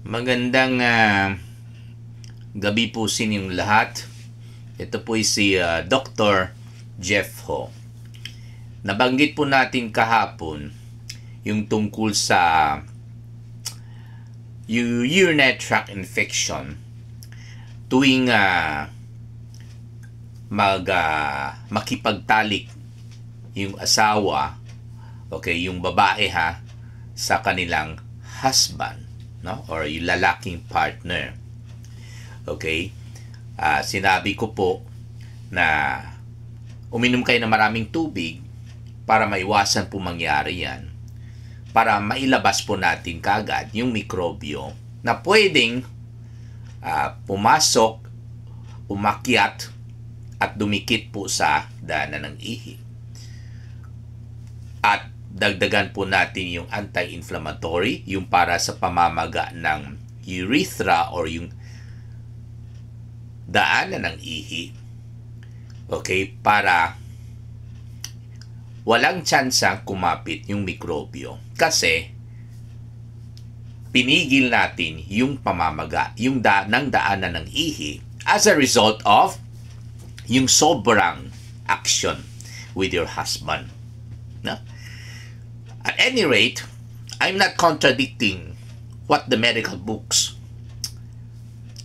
Magandang gabi po sa inyong lahat. Ito po si Dr. Jeff Ho. Nabanggit po natin kahapon yung tungkol sa urinary tract infection tuwing makipagtalik yung asawa, okay, yung babae sa kanilang husband, no, or yung lalaking partner. Okay, sinabi ko po na uminom kayo ng maraming tubig para maiwasan po mangyari yan, para mailabas po natin kagad yung mikrobyo na pwedeng pumasok, umakyat at dumikit po sa daanan ng ihi. At dagdagan po natin yung anti-inflammatory, yung para sa pamamaga ng urethra or yung daanan ng ihi. Okay, para walang tsansang kumapit yung mikrobyo kasi pinigil natin yung pamamaga, yung daanan ng ihi as a result of yung sobrang action with your husband. No? At any rate, I'm not contradicting what the medical books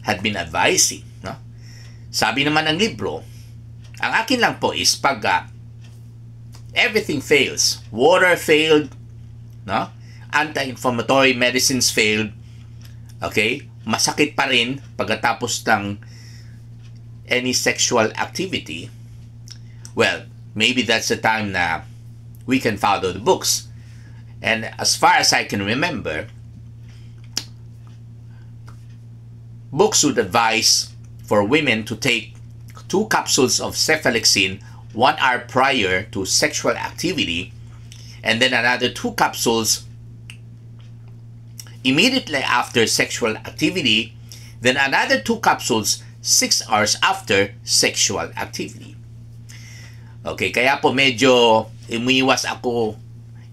had been advising. No? Sabi naman ng libro, ang akin lang po is pag everything fails, water failed, no? Anti-inflammatory medicines failed, okay, masakit pa rin pagkatapos ng any sexual activity, well, maybe that's the time na we can follow the books. And as far as I can remember, books would advise for women to take 2 capsules of cefalexin 1 hour prior to sexual activity, and then another 2 capsules immediately after sexual activity, then another 2 capsules 6 hours after sexual activity. Okay, kaya po medyo umiiwas ako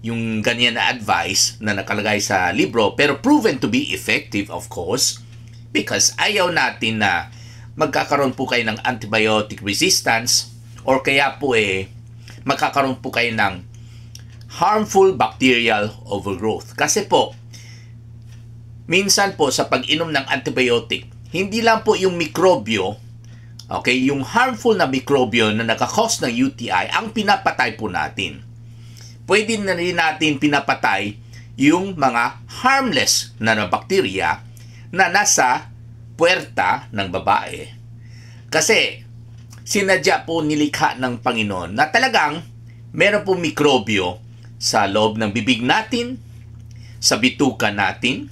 yung ganyan na advice na nakalagay sa libro, pero proven to be effective, of course, because ayaw natin na magkakaroon po kayo ng antibiotic resistance or kaya po magkakaroon po kayo ng harmful bacterial overgrowth. Kasi po, minsan po sa pag-inom ng antibiotic, hindi lang po yung mikrobyo, okay, yung harmful na mikrobyo na nakakause ng UTI ang pinapatay po natin. Pwede na rin natin pinapatay yung mga harmless na bakterya na nasa puwerta ng babae. Kasi sinadya po nilikha ng Panginoon na talagang meron po mikrobyo sa loob ng bibig natin, sa bituka natin,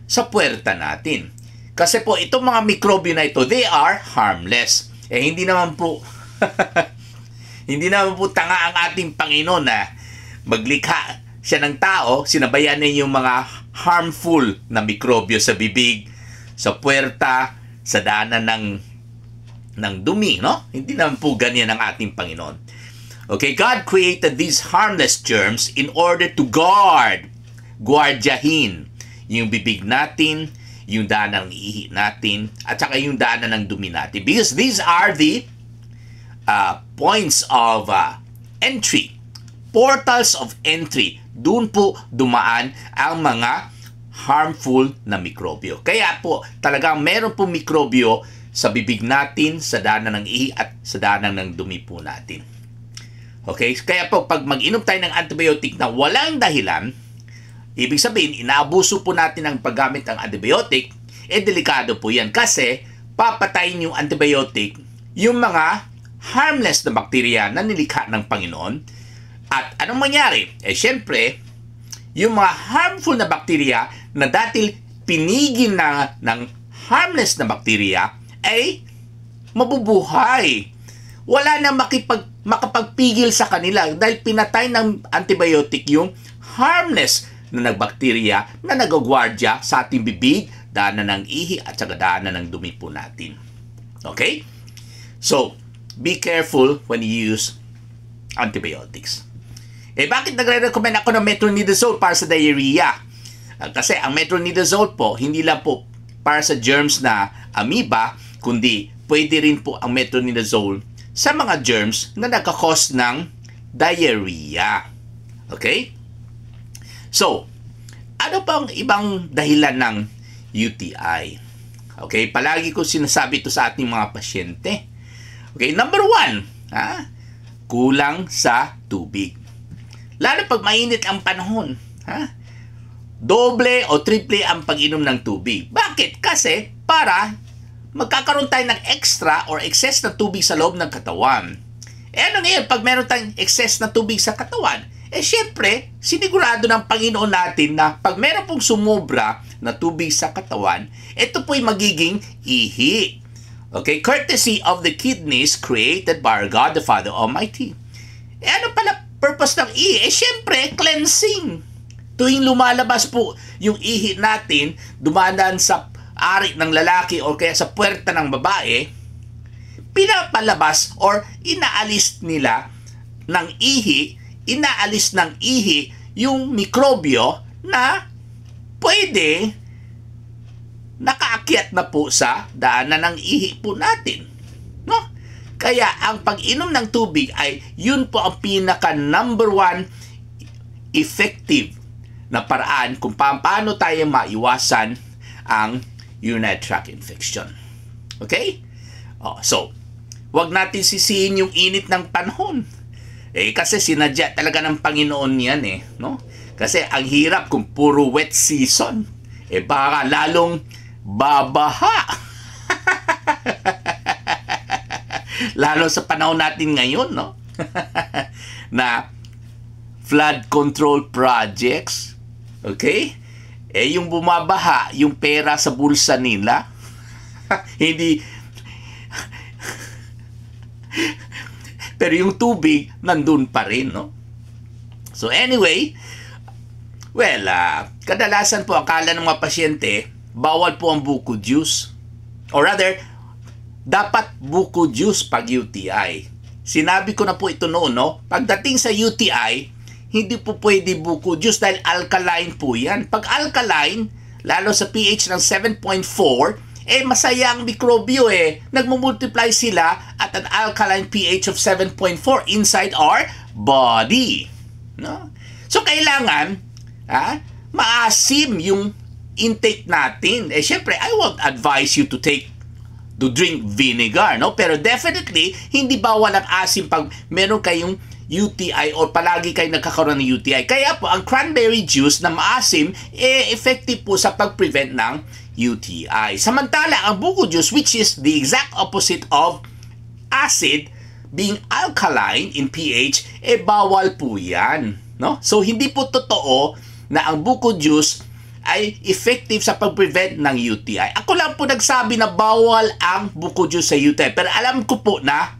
sa puwerta natin. Kasi po itong mga mikrobyo na ito, they are harmless. Hindi naman po hindi naman po tanga ang ating Panginoon na maglikha siya ng tao, sinabayan niya yung mga harmful na mikrobyo sa bibig, sa puwerta, sa daanan ng dumi, no? Hindi naman po ganyan ang ating Panginoon. Okay, God created these harmless germs in order to guardyahin yung bibig natin, yung daanan ng ihi natin, at saka yung daanan ng dumi natin. Because these are the points of entry, portals of entry. Doon po dumaan ang mga harmful na mikrobyo. Kaya po, talagang meron po mikrobyo sa bibig natin, sa daanan ng ihi, at sa daanan ng dumi po natin. Okay? Kaya po, pag mag-inom tayo ng antibiotic na walang dahilan, ibig sabihin, inaabuso po natin ang paggamit ng antibiotic, delikado po yan. Kasi, papatayin yung antibiotic yung mga harmless na bakterya na nilikha ng Panginoon. At anong mangyari? Siyempre, yung mga harmful na bakterya na dati pinigil ng harmless na bakterya ay mabubuhay. Wala na makapagpigil sa kanila dahil pinatay ng antibiotic yung harmless na nagbakterya na nagagwardya sa ating bibig, daanan ng ihi at saka daanan ng dumi po natin. Okay? So, be careful when you use antibiotics. Bakit nagre-recommend ako ng metronidazole para sa diarrhea? Kasi ang metronidazole po, hindi lang po para sa germs na amoeba, kundi pwede rin po ang metronidazole sa mga germs na nagkakos ng diarrhea. Okay? So, ano pang ibang dahilan ng UTI? Okay, palagi ko sinasabi ito sa ating mga pasyente. Okay, number 1, kulang sa tubig. Lalo pag mainit ang panahon, doble o triple ang pag-inom ng tubig. Bakit? Kasi para magkakaroon tayo ng extra or excess na tubig sa loob ng katawan. Ano ngayon pag meron tayong excess na tubig sa katawan? Syempre, sinigurado ng Panginoon natin na pag meron pong sumobra na tubig sa katawan, ito po'y magiging ihi. Okay? Courtesy of the kidneys created by our God the Father Almighty. Ano pala purpose ng ihi? Syempre, cleansing. Tuwing lumalabas po yung ihi natin, dumadaan sa ari ng lalaki o kaya sa puwerta ng babae, pinapalabas or inaalis nila ng ihi, yung mikrobyo na pwede nakaakyat na po sa daanan ng ihi po natin. No? Kaya ang pag-inom ng tubig ay yun po ang pinaka number 1 effective na paraan kung paano tayo maiwasan ang urinary tract infection. Okay? So, wag natin sisihin yung init ng panahon. Kasi sinadya talaga ng Panginoon yan no? Kasi ang hirap kung puro wet season. Baka lalong babaha. Lalo sa panahon natin ngayon, no? Na flood control projects, okay? Yung bumabaha, yung pera sa bulsa nila, hindi. Pero yung tubig, nandun pa rin, no? So anyway, well, kadalasan po akala ng mga pasyente, bawal po ang buko juice. Or rather, dapat buko juice pag UTI. Sinabi ko na po ito noon, no? Pagdating sa UTI, hindi po pwede buko juice dahil alkaline po yan. Pag alkaline, lalo sa pH ng 7.4, masaya ang mikrobyo Nagmumultiply sila at an alkaline pH of 7.4 inside our body. No? So, kailangan maasim yung intake natin. Siyempre, I won't advise you to drink vinegar, no? Pero definitely, hindi bawal ang asim pag meron kayong UTI or palagi kayo nagkakaroon ng UTI. Kaya po, ang cranberry juice na maasim, effective po sa pag-prevent ng UTI. Samantala, ang buko juice, which is the exact opposite of acid, being alkaline in pH, bawal po yan. No? So, hindi po totoo na ang buko juice ay effective sa pag-prevent ng UTI. Ako lang po nagsabi na bawal ang buko juice sa UTI. Pero alam ko po na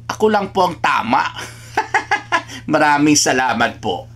ako lang po ang tama. Maraming salamat po.